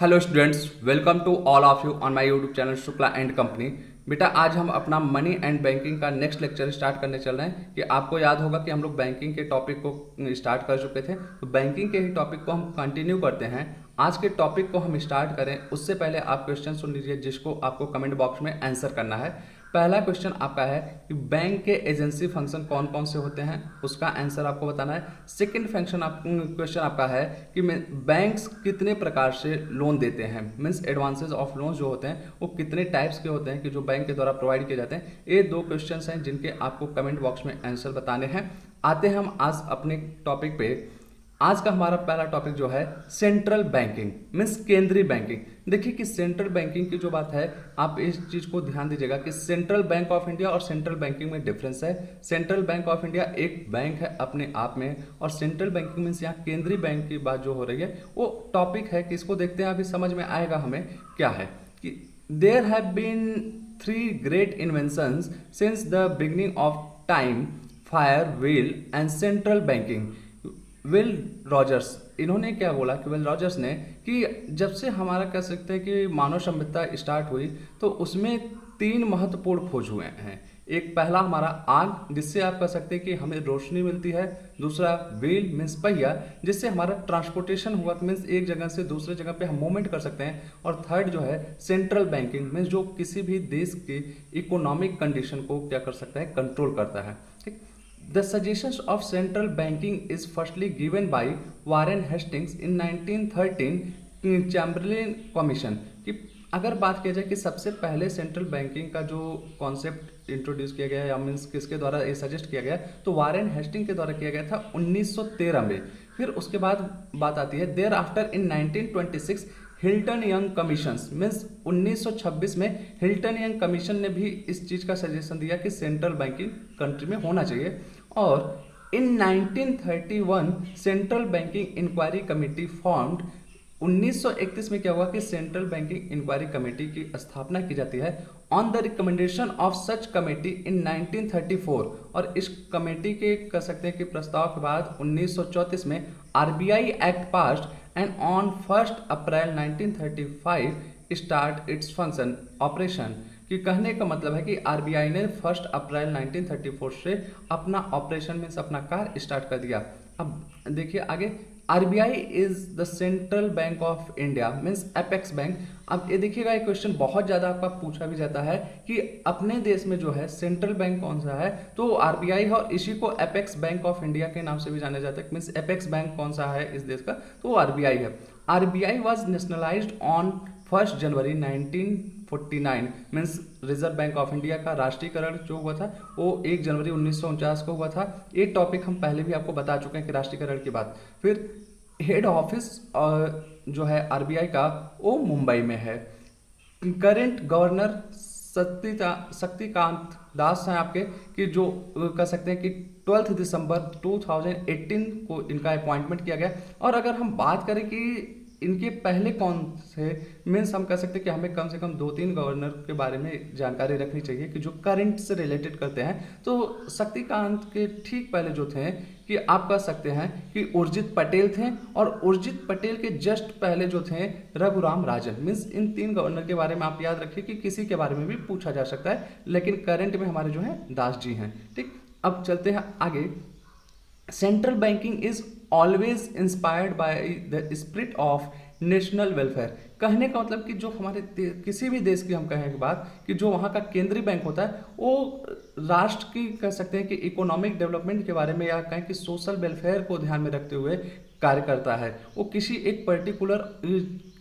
Hello students, welcome to all of you on my YouTube channel Shukla and company. बेटा आज हम अपना money and banking का next lecture start करने चल रहे हैं। कि आपको याद होगा कि हम लोग बैंकिंग के टॉपिक को स्टार्ट कर चुके थे, तो बैंकिंग के ही टॉपिक को हम कंटिन्यू करते हैं। आज के टॉपिक को हम स्टार्ट करें उससे पहले आप क्वेश्चन सुन लीजिए, जिसको आपको कमेंट बॉक्स में आंसर करना है। पहला क्वेश्चन आपका है कि बैंक के एजेंसी फंक्शन कौन कौन से होते हैं, उसका आंसर आपको बताना है। सेकंड क्वेश्चन आपका है कि बैंक्स कितने प्रकार से लोन देते हैं, मीन्स एडवांसेस ऑफ लोन जो होते हैं वो कितने टाइप्स के होते हैं कि जो बैंक के द्वारा प्रोवाइड किए जाते हैं। ये दो क्वेश्चन हैं जिनके आपको कमेंट बॉक्स में आंसर बताने हैं। आते हैं हम आज अपने टॉपिक पे। आज का हमारा पहला टॉपिक जो है सेंट्रल बैंकिंग मीन्स केंद्रीय बैंकिंग। देखिए कि सेंट्रल बैंकिंग की जो बात है, आप इस चीज को ध्यान दीजिएगा कि सेंट्रल बैंक ऑफ इंडिया और सेंट्रल बैंकिंग में डिफरेंस है। सेंट्रल बैंक ऑफ इंडिया एक बैंक है अपने आप में, और सेंट्रल बैंकिंग मीन्स यहाँ केंद्रीय बैंक की बात जो हो रही है वो टॉपिक है कि इसको देखते हैं, अभी समझ में आएगा हमें क्या है। कि there have been 3 great inventions since the beginning of time, fire, wheel and central banking. Will Rogers, इन्होंने क्या बोला कि विल रॉजर्स ने कि जब से हमारा कह सकते हैं कि मानव सभ्यता स्टार्ट हुई तो उसमें 3 महत्वपूर्ण खोज हुए हैं। एक पहला हमारा आग, जिससे आप कह सकते हैं कि हमें रोशनी मिलती है। दूसरा व्हील मीन्स पहिया, जिससे हमारा ट्रांसपोर्टेशन हुआ, मीन्स एक जगह से दूसरे जगह पे हम मूवमेंट कर सकते हैं। और थर्ड जो है सेंट्रल बैंकिंग मीन्स जो किसी भी देश की इकोनॉमिक कंडीशन को क्या कर सकता है, कंट्रोल करता है। ठीक। The suggestions of central banking is firstly given by Warren Hastings in 1913 Chamberlain commission. कि अगर बात किया जाए कि सबसे पहले सेंट्रल बैंकिंग का जो कॉन्सेप्ट इंट्रोड्यूस किया गया या मीन्स किसके द्वारा ये सजेस्ट किया गया, तो वारेन हेस्टिंग के द्वारा किया गया था 1913 में। फिर उसके बाद बात आती है thereafter in 1926 Hilton Young commissions means 1926 में हिल्टन यंग कमीशन ने भी इस चीज का सजेशन दिया कि सेंट्रल बैंकिंग कंट्री में होना चाहिए। और in 1931 central banking inquiry committee formed. 1931 में क्या हुआ कि सेंट्रल बैंकिंग इंक्वायरी कमेटी की स्थापना की जाती है on the recommendation of such committee in 1934। और इस कमेटी के कह सकते हैं कि प्रस्ताव के बाद 1934 में RBI act passed and on 1 April 1935 start its function operation. कि कहने का मतलब है कि आरबीआई ने 1 अप्रैल 1934 से अपना ऑपरेशन मीन्स अपना कार्य स्टार्ट कर दिया। अब देखिए आगे, RBI is the central bank of India means apex bank. अब ये देखिएगा, एक क्वेश्चन बहुत ज्यादा आपका पूछा भी जाता है कि अपने देश में जो है सेंट्रल बैंक कौन सा है, तो आरबीआई है, और इसी को एपेक्स बैंक ऑफ इंडिया के नाम से भी जाना जाता है। मीन्स एपेक्स बैंक कौन सा है इस देश का, तो वो आरबीआई है। RBI was nationalised on 1 January 1949 means reserve bank of India का राष्ट्रीयकरण जो हुआ था वो 1 जनवरी 1949 को हुआ था। ये टॉपिक हम पहले भी आपको बता चुके हैं कि राष्ट्रीयकरण की बात। फिर हेड ऑफिस जो है आरबीआई का वो मुंबई में है। करेंट गवर्नर शक्तिकांत दास हैं आपके, कि जो कह सकते हैं कि 12 दिसंबर 2018 को इनका अपॉइंटमेंट किया गया। और अगर हम बात करें कि इनके पहले कौन से, मीन्स हम कह सकते हैं कि हमें कम से कम 2-3 गवर्नर के बारे में जानकारी रखनी चाहिए कि जो करंट से रिलेटेड करते हैं। तो शक्तिकांत के ठीक पहले जो थे कि आप कह सकते हैं कि उर्जित पटेल थे, और उर्जित पटेल के जस्ट पहले जो थे Raghuram Rajan. Means in 3 governor के बारे में आप याद रखिए कि किसी के बारे में भी पूछा जा सकता है, लेकिन करंट में हमारे जो है दास जी हैं। ठीक, अब चलते हैं आगे। Central banking is always inspired by the spirit of national welfare. कहने का मतलब कि जो हमारे किसी भी देश की हम कहें की बात कि जो वहाँ का केंद्रीय बैंक होता है वो राष्ट्र की कह सकते हैं कि इकोनॉमिक डेवलपमेंट के बारे में, या कहें कि सोशल वेलफेयर को ध्यान में रखते हुए कार्य करता है। वो किसी एक पर्टिकुलर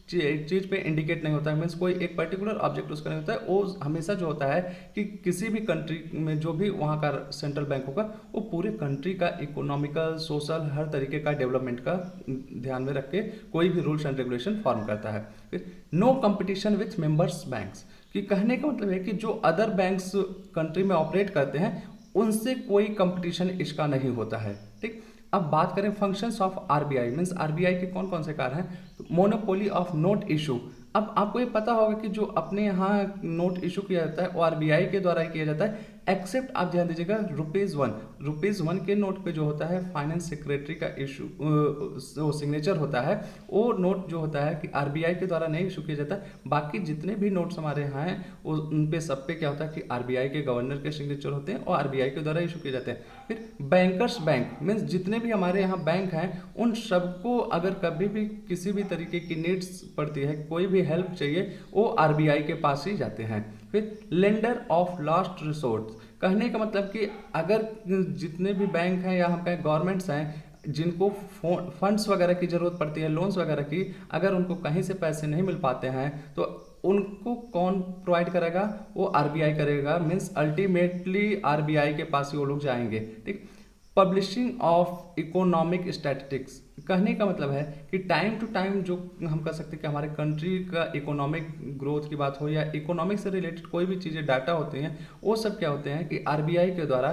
चीज पे इंडिकेट नहीं होता है, मीन्स कोई एक पर्टिकुलर ऑब्जेक्ट उसका नहीं होता है। वो हमेशा जो होता है कि किसी भी कंट्री में जो भी वहाँ का सेंट्रल बैंक होगा वो पूरे कंट्री का इकोनॉमिकल, सोशल, हर तरीके का डेवलपमेंट का ध्यान में रख के कोई भी रूल्स एंड रेगुलेशन फॉर्म करता है। No competition with members banks. कि कहने का मतलब है कि जो अदर बैंक्स कंट्री में ऑपरेट करते हैं उनसे कोई कंपटीशन इसका नहीं होता है। ठीक, अब बात करें functions of RBI means RBI के कौन कौन से कार्य हैं। तो मोनोपोली ऑफ नोट इशू। अब आपको ये पता होगा कि जो अपने यहाँ नोट इशू किया जाता है वो आरबीआई के द्वारा ही किया जाता है, एक्सेप्ट, आप ध्यान दीजिएगा, रुपीज़ वन के नोट पे जो होता है फाइनेंस सेक्रेटरी का इशू जो सिग्नेचर होता है, वो नोट जो होता है कि आरबीआई के द्वारा नहीं इशू किया जाता। बाकी जितने भी नोट्स हमारे यहाँ हैं उन पे सब पे क्या होता है कि आरबीआई के गवर्नर के सिग्नेचर होते हैं और आरबीआई के द्वारा इशू किए जाते हैं। फिर बैंकर्स बैंक मीन्स जितने भी हमारे यहाँ बैंक हैं उन सबको अगर कभी भी किसी भी तरीके की नीड्स पड़ती है, कोई भी हेल्प चाहिए, वो आरबीआई के पास ही जाते हैं। फिर लेंडर ऑफ लास्ट रिसोर्ट, कहने का मतलब कि अगर जितने भी बैंक हैं या हम कहें गवर्नमेंट्स हैं जिनको फंड्स वगैरह की ज़रूरत पड़ती है, लोन्स वगैरह की, अगर उनको कहीं से पैसे नहीं मिल पाते हैं तो उनको कौन प्रोवाइड करेगा? वो आरबीआई करेगा। मीन्स अल्टीमेटली आरबीआई के पास ही वो लोग जाएंगे। ठीक। पब्लिशिंग ऑफ इकोनॉमिक स्टैटिस्टिक्स, कहने का मतलब है कि टाइम टू टाइम जो हम कह सकते हैं कि हमारे कंट्री का इकोनॉमिक ग्रोथ की बात हो या इकोनॉमिक से रिलेटेड कोई भी चीज़ें डाटा होती हैं, वो सब क्या होते हैं कि आरबीआई के द्वारा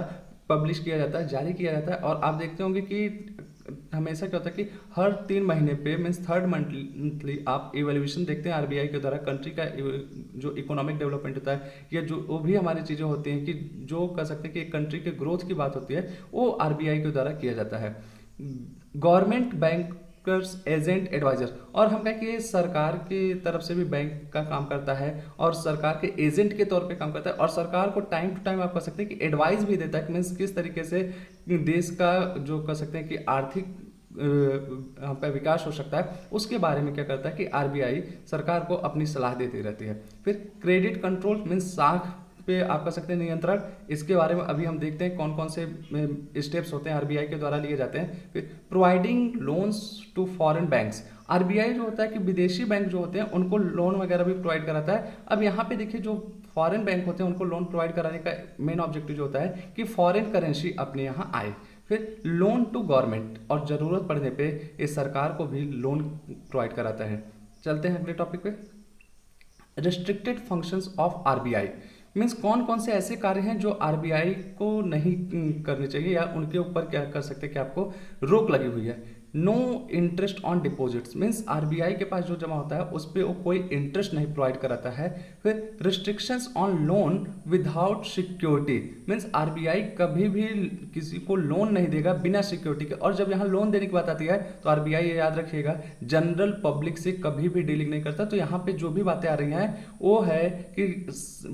पब्लिश किया जाता है, जारी किया जाता है। और आप देखते होंगे कि हमेशा क्या होता है कि हर 3 महीने पे मीन्स थर्ड मंथली आप इवेल्यूएशन देखते हैं आरबीआई के द्वारा कंट्री का जो इकोनॉमिक डेवलपमेंट होता है या जो वो भी हमारी चीज़ें होती हैं कि जो कह सकते हैं कि एक कंट्री के ग्रोथ की बात होती है, वो आरबीआई के द्वारा किया जाता है। गवर्नमेंट बैंकर्स एजेंट एडवाइजर, और हम कहें कि सरकार की तरफ से भी बैंक का काम करता है और सरकार के एजेंट के तौर पे काम करता है और सरकार को टाइम टू टाइम आप कह सकते हैं कि एडवाइस भी देता है कि मीन्स किस तरीके से देश का जो कह सकते हैं कि आर्थिक पे विकास हो सकता है, उसके बारे में क्या करता है कि आरबीआई सरकार को अपनी सलाह देती रहती है। फिर क्रेडिट कंट्रोल मीन्स साख पे आप कह सकते हैं नियंत्रण, इसके बारे में अभी हम देखते हैं कौन कौन से स्टेप्स होते हैं आरबीआई के द्वारा लिए जाते हैं। फिर providing loans to foreign banks, RBI जो होता है कि विदेशी बैंक जो होते हैं उनको लोन वगैरह भी प्रोवाइड कराता है। अब यहाँ पे देखिए जो फॉरेन बैंक होते हैं उनको लोन प्रोवाइड कराने का मेन ऑब्जेक्टिव जो होता है कि फॉरेन करेंसी अपने यहाँ आए। फिर लोन टू गवर्नमेंट, और ज़रूरत पड़ने पे ये सरकार को भी लोन प्रोवाइड कराता है। चलते हैं अगले टॉपिक पे। Restricted functions of RBI means कौन कौन से ऐसे कार्य हैं जो आरबीआई को नहीं करने चाहिए या उनके ऊपर क्या कर सकते हैं कि आपको रोक लगी हुई है। No interest on deposits means RBI के पास जो जमा होता है उस पर वो कोई इंटरेस्ट नहीं प्रोवाइड कराता है। फिर restrictions on loan without security means RBI कभी भी किसी को लोन नहीं देगा बिना सिक्योरिटी के। और जब यहाँ लोन देने की बात आती है तो आरबीआई ये याद रखिएगा जनरल पब्लिक से कभी भी डीलिंग नहीं करता। तो यहाँ पे जो भी बातें आ रही हैं वो है कि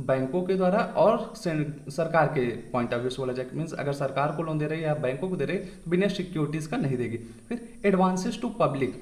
बैंकों के द्वारा और सरकार के पॉइंट ऑफ व्यू से बोला जाए मीन्स अगर सरकार को लोन दे रही है या बैंकों को दे रही है तो बिना सिक्योरिटीज का नहीं देगी। फिर एडवांसेस टू पब्लिक,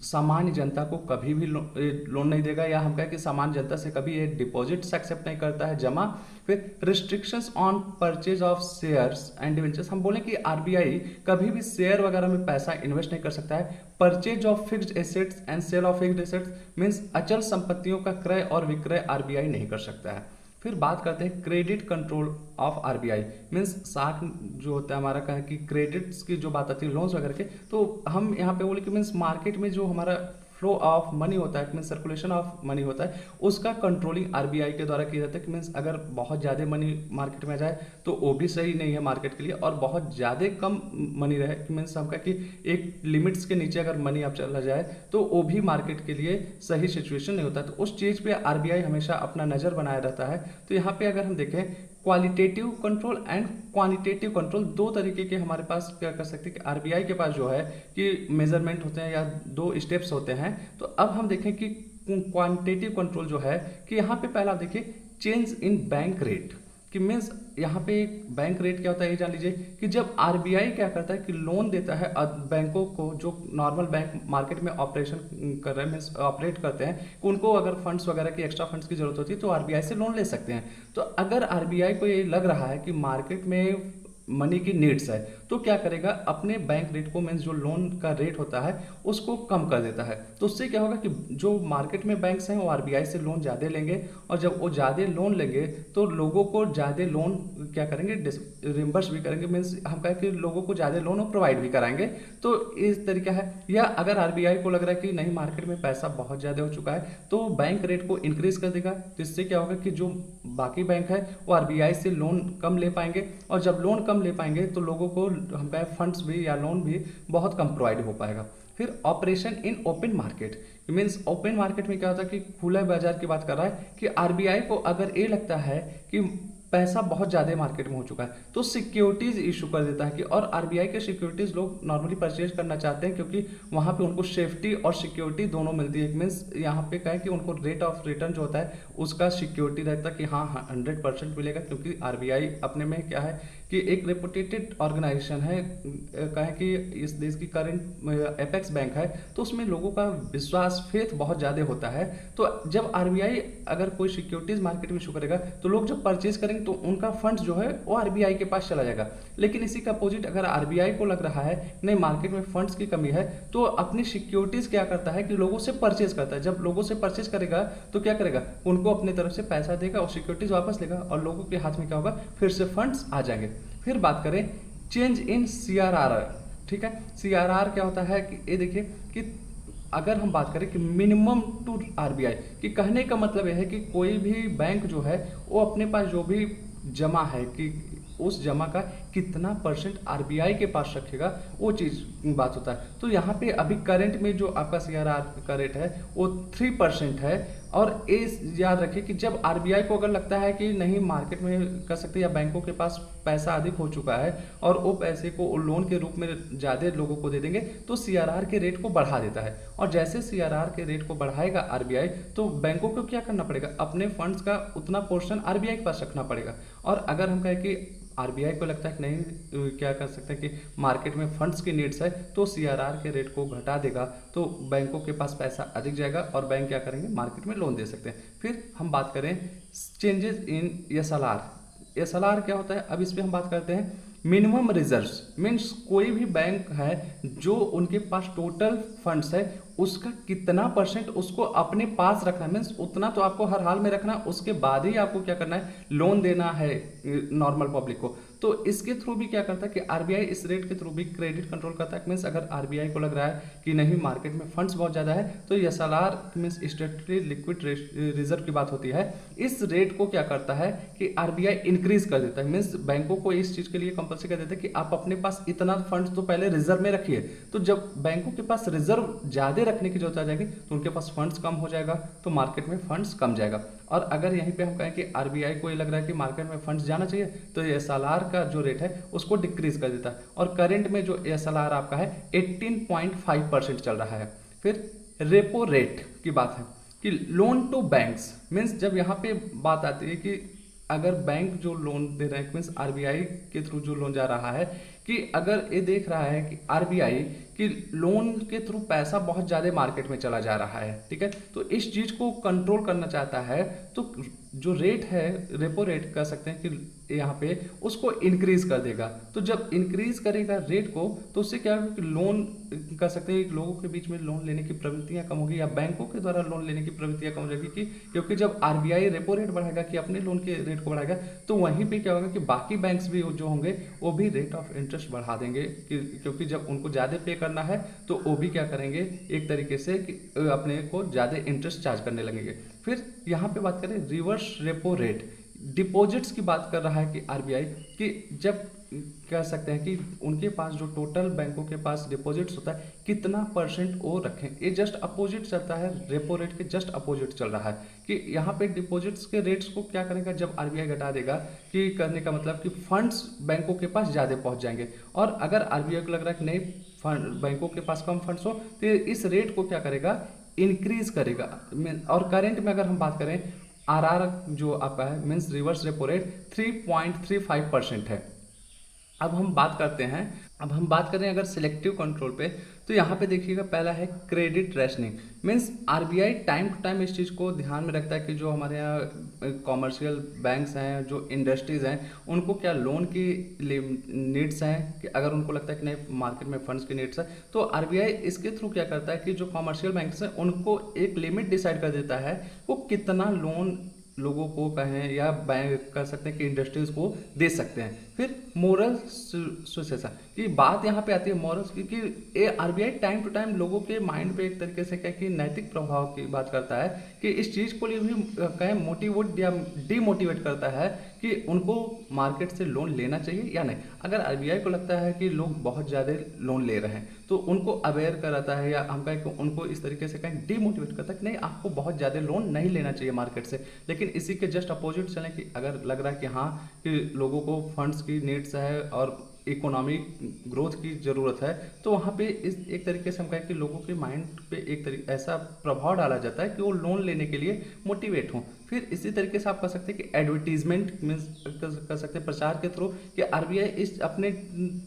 सामान्य जनता को कभी भी लोन नहीं देगा या हम कहें कि सामान्य जनता से कभी ये डिपॉजिट्स एक्सेप्ट नहीं करता है, जमा। फिर restrictions on purchase of shares and debentures, हम बोले कि आरबीआई कभी भी शेयर वगैरह में पैसा इन्वेस्ट नहीं कर सकता है। Purchase of fixed assets and sale of fixed assets means अचल संपत्तियों का क्रय और विक्रय आरबीआई नहीं कर सकता है। फिर बात करते हैं credit control of RBI means साख जो होता है हमारा कहा कि क्रेडिट्स की जो बात आती है लोन्स वगैरह के, तो हम यहाँ पे बोले कि मीन्स मार्केट में जो हमारा फ्लो ऑफ मनी होता है मीन्स सर्कुलेशन ऑफ मनी होता है उसका कंट्रोलिंग आरबीआई के द्वारा किया जाता है कि मीन्स अगर बहुत ज़्यादा मनी मार्केट में आ जाए तो वो भी सही नहीं है मार्केट के लिए, और बहुत ज़्यादा कम मनी रहे कि मीन्स हम कहा कि एक लिमिट्स के नीचे अगर मनी आप चला जाए तो वो भी मार्केट के लिए सही सिचुएशन नहीं होता। तो उस चीज़ पे आरबीआई हमेशा अपना नज़र बनाए रहता है। तो यहाँ पे अगर हम देखें qualitative control and quantitative control, दो तरीके के हमारे पास क्या कर सकते हैं कि आरबीआई के पास जो है कि मेजरमेंट होते हैं या 2 स्टेप्स होते हैं। तो अब हम देखें कि क्वांटिटेटिव कंट्रोल जो है कि यहाँ पे पहला आप देखिए चेंज इन बैंक रेट कि मीन्स यहाँ पे बैंक रेट क्या होता है ये जान लीजिए कि जब आरबीआई क्या करता है कि लोन देता है बैंकों को जो नॉर्मल बैंक मार्केट में ऑपरेशन कर रहे हैं मीन्स ऑपरेट करते हैं, उनको अगर फंड्स वगैरह की एक्स्ट्रा फंड्स की जरूरत होती है तो आरबीआई से लोन ले सकते हैं। तो अगर आरबीआई को ये लग रहा है कि मार्केट में मनी की नीड्स है तो क्या करेगा अपने बैंक रेट को मीन्स जो लोन का रेट होता है उसको कम कर देता है। तो उससे क्या होगा कि जो मार्केट में बैंक्स हैं वो आरबीआई से लोन ज़्यादा लेंगे और जब वो ज़्यादा लोन लेंगे तो लोगों को ज़्यादा लोन क्या करेंगे रिम्बर्स भी करेंगे मीन्स हम कहें कि लोगों को ज़्यादा लोन प्रोवाइड भी कराएंगे। तो इस तरीका है। या अगर आरबीआई को लग रहा है कि नहीं मार्केट में पैसा बहुत ज़्यादा हो चुका है तो बैंक रेट को इंक्रीज कर देगा, जिससे क्या होगा कि जो बाकी बैंक है वो आरबीआई से लोन कम ले पाएंगे और जब लोन कम ले पाएंगे तो लोगों को हम फंड्स भी या लोन भी बहुत कम प्रोवाइड हो पाएगा। फिर operation in open market means open market में क्या होता है कि खुला बाजार की बात कर रहा है कि आरबीआई को अगर ये लगता है कि पैसा बहुत ज़्यादा मार्केट में हो चुका है, तो सिक्योरिटीज़ इशू कर देता है कि, और आरबीआई के सिक्योरिटीज़ लोग नॉर्मली परचेज करना चाहते हैं क्योंकि वहाँ पे उनको सेफ्टी और सिक्योरिटी दोनों मिलती है। मीन्स यहाँ पे क्या है कि उनको रेट ऑफ रिटर्न जो होता है उसका सिक्योरिटी रहता है कि हाँ 100% मिलेगा, क्योंकि आरबीआई अपने में क्या है कि एक रेपुटेटेड ऑर्गेनाइजेशन है, कहें कि इस देश की करंट एपेक्स बैंक है, तो उसमें लोगों का विश्वास फेथ बहुत ज़्यादा होता है। तो जब आरबीआई अगर कोई सिक्योरिटीज मार्केट में इशू करेगा तो लोग जब परचेज करेंगे तो उनका फंड्स जो है वो आरबीआई के पास चला जाएगा। लेकिन इसी का अपोजिट अगर आरबीआई को लग रहा है नहीं मार्केट में फंड्स की कमी है, तो अपनी सिक्योरिटीज क्या करता है कि लोगों से परचेज करता है। जब लोगों से परचेज करेगा तो क्या करेगा, उनको अपनी तरफ से पैसा देगा और सिक्योरिटीज वापस लेगा और लोगों के हाथ में क्या होगा, फिर से फंड्स आ जाएंगे। फिर बात करें चेंज इन सीआरआर, ठीक है। सीआरआर क्या होता है कि ये देखिए कि अगर हम बात करें कि मिनिमम टू आरबीआई, कि कहने का मतलब यह है कि कोई भी बैंक जो है वो अपने पास जो भी जमा है कि उस जमा का कितना परसेंट आरबीआई के पास रखेगा, वो चीज़ बात होता है। तो यहाँ पे अभी करंट में जो आपका सीआरआर का रेट है वो 3% है। और ये याद रखिए कि जब आरबीआई को अगर लगता है कि नहीं मार्केट में कर सकते या बैंकों के पास पैसा अधिक हो चुका है और वो पैसे को लोन के रूप में ज़्यादा लोगों को दे देंगे, तो सीआरआर के रेट को बढ़ा देता है। और जैसे सीआरआर के रेट को बढ़ाएगा आरबीआई, तो बैंकों को क्या करना पड़ेगा, अपने फंड्स का उतना पोर्शन आरबीआई के पास रखना पड़ेगा। और अगर हम कहें कि आरबीआई को लगता है कि नहीं क्या कर सकते हैं कि मार्केट में फंड्स की नीड्स है, तो सीआरआर के रेट को घटा देगा, तो बैंकों के पास पैसा अधिक जाएगा और बैंक क्या करेंगे, मार्केट में लोन दे सकते हैं। फिर हम बात करें चेंजेस इन एसएलआर। एसएलआर क्या होता है, अब इस पर हम बात करते हैं मिनिमम रिजर्व्स। मीन्स कोई भी बैंक है जो उनके पास टोटल फंड्स है उसका कितना परसेंट उसको अपने पास रखना है। मीन्स उतना तो आपको हर हाल में रखना, उसके बाद ही आपको क्या करना है, लोन देना है नॉर्मल पब्लिक को। तो इसके थ्रू भी क्या करता है कि आरबीआई इस रेट के थ्रू भी क्रेडिट कंट्रोल करता है। मीन्स अगर आरबीआई को लग रहा है कि नहीं मार्केट में फंड्स बहुत ज़्यादा है, तो एसएलआर मीन्स स्टेटरी लिक्विड रिजर्व की बात होती है, इस रेट को क्या करता है कि आरबीआई इंक्रीज कर देता है। मीन्स बैंकों को इस चीज़ के लिए कंपल्सरी कर देता है कि आप अपने पास इतना फंड्स तो पहले रिजर्व में रखिए। तो जब बैंकों के पास रिजर्व ज़्यादा रखने की जरूरत आ जाएगी तो उनके पास फंड्स कम हो जाएगा, तो मार्केट में फंड्स कम जाएगा। और अगर यहीं पे हम कहें कि आरबीआई को ये लग रहा है कि मार्केट में फंड्स जाना चाहिए, तो एसएलआर का जो रेट है उसको डिक्रीज कर देता है। और करंट में जो एसएलआर आपका है 18.5% चल रहा है। फिर रेपो रेट की बात है कि लोन टू बैंक्स, मीन्स जब यहाँ पे बात आती है कि अगर बैंक जो लोन दे रहे हैं, मीन्स आरबीआई के थ्रू जो लोन जा रहा है, कि अगर ये देख रहा है कि आरबीआई कि लोन के थ्रू पैसा बहुत ज़्यादा मार्केट में चला जा रहा है, ठीक है, तो इस चीज़ को कंट्रोल करना चाहता है, तो जो रेट है रेपो रेट कह सकते हैं कि यहाँ पे उसको इंक्रीज कर देगा। तो जब इंक्रीज करेगा रेट को, तो उससे क्या होगा कि लोन कर सकते हैं लोगों के बीच में लोन लेने की प्रवृत्तियाँ कम होगी या बैंकों के द्वारा लोन लेने की प्रवृत्तियाँ कम हो जाएगी, क्योंकि जब आरबीआई रेपो रेट बढ़ाएगा कि अपने लोन के रेट को बढ़ाएगा, तो वहीं पे क्या होगा कि बाकी बैंक्स भी जो होंगे वो भी रेट ऑफ इंटरेस्ट बढ़ा देंगे, क्योंकि जब उनको ज़्यादा पे करना है तो वो भी क्या करेंगे, एक तरीके से कि अपने को ज़्यादा इंटरेस्ट चार्ज करने लगेंगे। फिर यहाँ पे बात करें रिवर्स रेपो रेट, डिपॉजिट्स की बात कर रहा है कि आरबीआई कि जब कह सकते हैं कि उनके पास जो टोटल बैंकों के पास डिपॉजिट्स होता है कितना परसेंट वो रखें, ये जस्ट अपोजिट चलता है, रेपो रेट के जस्ट अपोजिट चल रहा है कि यहाँ पे डिपॉजिट्स के रेट्स को क्या करेगा, जब आरबीआई घटा देगा, कि करने का मतलब कि फंड्स बैंकों के पास ज़्यादा पहुँच जाएंगे। और अगर आरबीआई को लग रहा है कि नहीं फंड बैंकों के पास कम फंड्स हो, तो इस रेट को क्या करेगा, इंक्रीज करेगा। और करंट में अगर हम बात करें आरआर जो आपका है मीन्स रिवर्स रेपो रेट 3.35% है। अब हम बात करें अगर सिलेक्टिव कंट्रोल पे, तो यहाँ पे देखिएगा पहला है credit rationing. Means RBI time to time इस चीज़ को ध्यान में रखता है कि जो हमारे यहाँ कॉमर्शियल बैंक्स हैं, जो इंडस्ट्रीज़ हैं, उनको क्या लोन की नीड्स हैं, कि अगर उनको लगता है कि नहीं मार्केट में फंड्स की नीड्स है, तो आरबीआई इसके थ्रू क्या करता है कि जो कॉमर्शियल बैंक्स हैं उनको एक लिमिट डिसाइड कर देता है वो कितना लोन लोगों को कहें या बैंक कर सकते हैं कि इंडस्ट्रीज को दे सकते हैं। फिर मोरल सुसेशन, कि बात यहाँ पे आती है मॉरल्स की, कि ये आरबीआई टाइम टू टाइम लोगों के माइंड पे एक तरीके से क्या कि नैतिक प्रभाव की बात करता है, कि इस चीज़ को लिए भी कहें मोटिवेट या डीमोटिवेट करता है कि उनको मार्केट से लोन लेना चाहिए या नहीं। अगर आरबीआई को लगता है कि लोग बहुत ज़्यादा लोन ले रहे हैं तो उनको अवेयर कराता है, या हम कहें कि उनको इस तरीके से कहें डीमोटिवेट करता है कि नहीं, आपको बहुत ज़्यादा लोन नहीं लेना चाहिए मार्केट से। लेकिन इसी के जस्ट अपोजिट चलें कि अगर लग रहा है कि हाँ कि लोगों को फंड्स की नीड्स है और इकोनॉमिक ग्रोथ की ज़रूरत है, तो वहाँ पे इस एक तरीके से हम कहें कि लोगों के माइंड पे एक तरीके ऐसा प्रभाव डाला जाता है कि वो लोन लेने के लिए मोटिवेट हों। फिर इसी तरीके से आप कह सकते हैं कि एडवर्टीजमेंट मीन्स कर सकते हैं प्रचार के थ्रू, कि आरबीआई इस अपने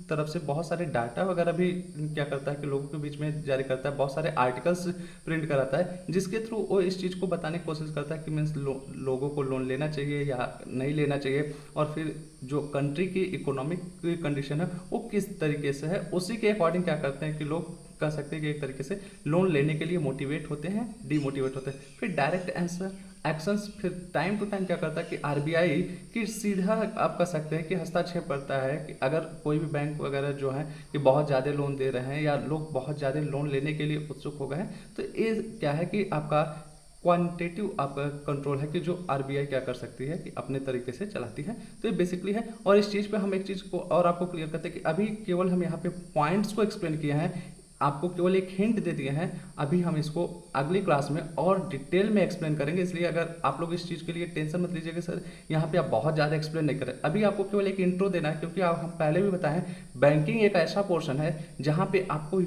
तरफ से बहुत सारे डाटा वगैरह भी क्या करता है कि लोगों के बीच में जारी करता है, बहुत सारे आर्टिकल्स प्रिंट कराता है, जिसके थ्रू वो इस चीज़ को बताने की कोशिश करता है कि मीन्स लोगों को लोन लेना चाहिए या नहीं लेना चाहिए, और फिर जो कंट्री की इकोनॉमिक कंडीशन है वो किस तरीके से है, उसी के अकॉर्डिंग क्या करते हैं कि लोग कह सकते हैं कि एक तरीके से लोन लेने के लिए मोटिवेट होते हैं, डीमोटिवेट होते हैं। फिर डायरेक्ट आंसर एक्शंस, फिर टाइम टू टाइम क्या करता है कि आरबीआई की सीधा आप कह सकते हैं कि हस्तक्षेप करता है कि अगर कोई भी बैंक वगैरह जो है कि बहुत ज़्यादा लोन दे रहे हैं या लोग बहुत ज़्यादा लोन लेने के लिए उत्सुक हो गए हैं, तो ये क्या है कि आपका क्वांटिटेटिव आपका कंट्रोल है कि जो आरबीआई क्या कर सकती है कि अपने तरीके से चलाती है। तो ये बेसिकली है। और इस चीज़ पे हम एक चीज़ को और आपको क्लियर करते हैं कि अभी केवल हम यहाँ पे पॉइंट्स को एक्सप्लेन किए हैं, आपको केवल एक हिंट दे दिए हैं, अभी हम इसको अगली क्लास में और डिटेल में एक्सप्लेन करेंगे। इसलिए अगर आप लोग इस चीज़ के लिए टेंशन मत लीजिएगा सर यहाँ पे आप बहुत ज़्यादा एक्सप्लेन नहीं करें, अभी आपको केवल एक इंट्रो देना है, क्योंकि आप हम पहले भी बताएं बैंकिंग एक ऐसा पोर्शन है जहाँ पे आपको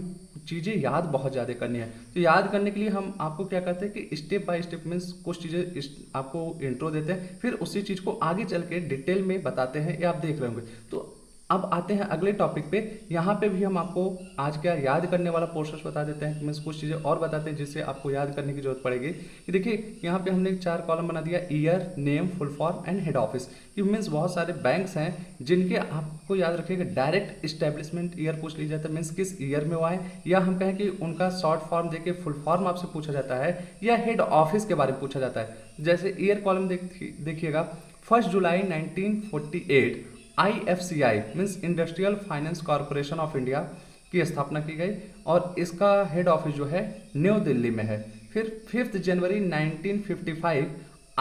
चीज़ें याद बहुत ज़्यादा करनी है। तो याद करने के लिए हम आपको क्या करते हैं कि स्टेप बाय स्टेप मीन्स कुछ चीज़ें आपको इंट्रो देते हैं, फिर उसी चीज़ को आगे चल के डिटेल में बताते हैं, ये आप देख रहे होंगे। तो अब आते हैं अगले टॉपिक पे। यहाँ पे भी हम आपको आज क्या याद करने वाला पोर्शन बता देते हैं, मीन्स कुछ चीज़ें और बताते हैं जिससे आपको याद करने की जरूरत पड़ेगी। कि देखिए यहाँ पे हमने 4 कॉलम बना दिया, year, name, full form and head office. ये मीन्स बहुत सारे बैंक्स हैं जिनके आपको याद रखिएगा डायरेक्ट इस्टेब्लिशमेंट ईयर पूछ लिया जाता है, मीन्स किस ईयर में वो आए, या हम कहें कि उनका शॉर्ट फॉर्म देके फुल फॉर्म आपसे पूछा जाता है, या हेड ऑफिस के बारे में पूछा जाता है। जैसे ईयर कॉलम देखिएगा, 1 जुलाई 1948 IFCI means industrial finance corporation of India की स्थापना की गई और इसका हेड ऑफिस जो है न्यू दिल्ली में है। फिर 5 जनवरी 1955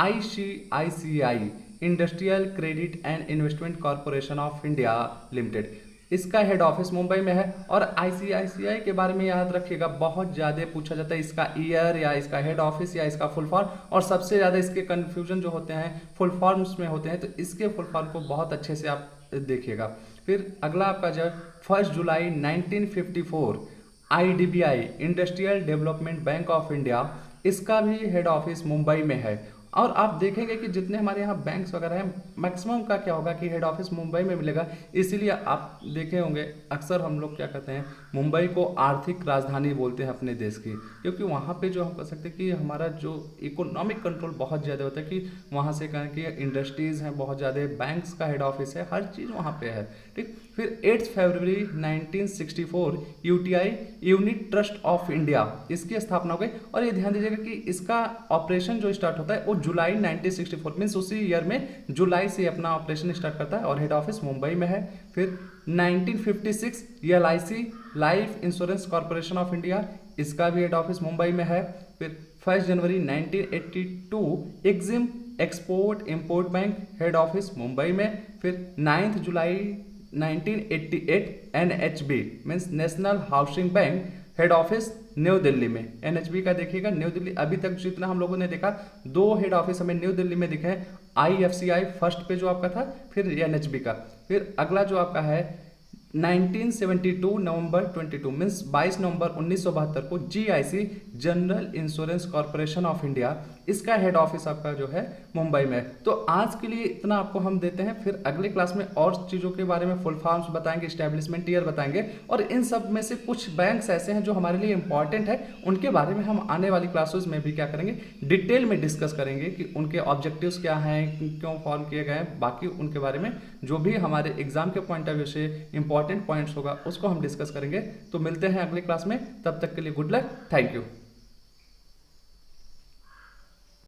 ICICI industrial credit and investment corporation of India limited, इसका हेड ऑफिस मुंबई में है। और ICICI के बारे में याद रखिएगा, बहुत ज़्यादा पूछा जाता है इसका ईयर या इसका हेड ऑफिस या इसका फुल फॉर्म, और सबसे ज़्यादा इसके कन्फ्यूजन जो होते हैं फुल फॉर्म्स में होते हैं, तो इसके फुल फॉर्म को बहुत अच्छे से आप देखिएगा। फिर अगला आपका जो 1 जुलाई 1954 IDBI industrial development bank of India, इसका भी हेड ऑफिस मुंबई में है। और आप देखेंगे कि जितने हमारे यहाँ बैंक्स वगैरह हैं मैक्सिमम का क्या होगा कि हेड ऑफिस मुंबई में मिलेगा। इसीलिए आप देखे होंगे अक्सर हम लोग क्या कहते हैं मुंबई को आर्थिक राजधानी बोलते हैं अपने देश की, क्योंकि वहाँ पे जो हम कह सकते हैं कि हमारा जो इकोनॉमिक कंट्रोल बहुत ज़्यादा होता है, कि वहाँ से कहें कि इंडस्ट्रीज़ हैं बहुत ज़्यादा, बैंक्स का हेड ऑफिस है, हर चीज़ वहाँ पे है। ठीक। फिर 8 फरवरी 1964 UTI unit trust of India, इसकी स्थापना हो गई। और ये ध्यान दीजिएगा कि इसका ऑपरेशन जो स्टार्ट होता है वो जुलाई 1964 मीन्स उसी ईयर में जुलाई से अपना ऑपरेशन स्टार्ट करता है और हेड ऑफिस मुंबई में है। फिर 1956 LIC life insurance corporation of India, इसका भी हेड ऑफिस मुंबई में है। फिर 1 जनवरी 1982 Exim export import bank, head office Mumbai में। फिर 9 जुलाई 1988 NHB means national housing bank, head office new Delhi में। NHB का देखिएगा न्यू दिल्ली, अभी तक जितना हम लोगों ने देखा 2 हेड ऑफिस हमें न्यू दिल्ली में दिखे हैं, IFCI फर्स्ट पे जो आपका था, फिर NHB का। फिर अगला जो आपका है 1972 नवंबर 22 मीन्स 22 नवंबर 1972 को GIC general insurance corporation of India, इसका हेड ऑफिस आपका जो है मुंबई में। तो आज के लिए इतना आपको हम देते हैं, फिर अगले क्लास में और चीज़ों के बारे में फुल फॉर्म्स बताएंगे, इस्टेब्लिशमेंट ईयर बताएंगे, और इन सब में से कुछ बैंक्स ऐसे हैं जो हमारे लिए इंपॉर्टेंट है, उनके बारे में हम आने वाली क्लासेस में भी क्या करेंगे डिटेल में डिस्कस करेंगे कि उनके ऑब्जेक्टिव्स क्या हैं, क्यों फॉर्म किए गए हैं, बाकी उनके बारे में जो भी हमारे एग्जाम के पॉइंट ऑफ व्यू से इंपॉर्टेंट पॉइंट्स होगा उसको हम डिस्कस करेंगे। तो मिलते हैं अगले क्लास में, तब तक के लिए गुड लक, थैंक यू।